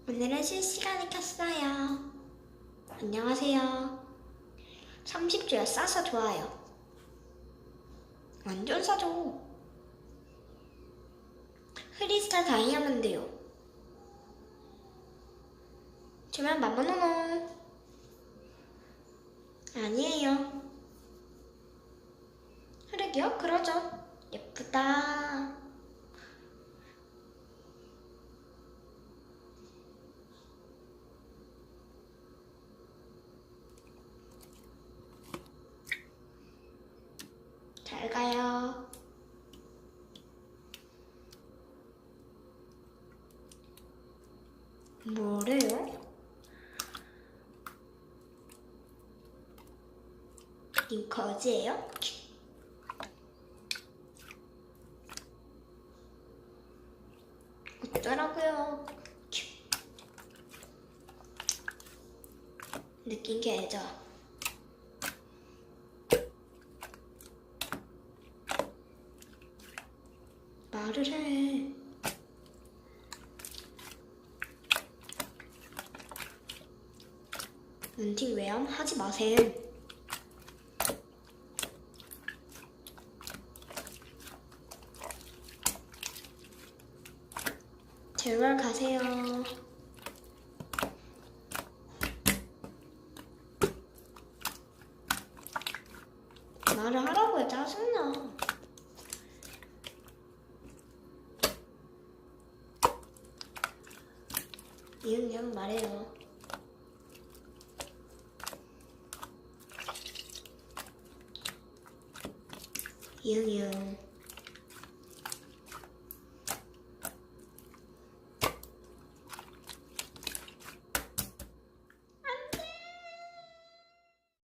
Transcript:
오늘은 실시간을 켰어요. 안녕하세요. 30주야 싸서 좋아요. 완전 싸죠. 크리스탈 다이아몬드요. 주면 만만원원. 아니에요. 흑이요? 그러죠. 예쁘다. 잘 가요. 뭐래요? 님 거지예요? 어쩌라고요? 느낀 게 알죠? 말을 해. 눈팅 외암 하지 마세요. 제발 가세요. 말을 하라고요. 짜증나. 이응 말해요. 이응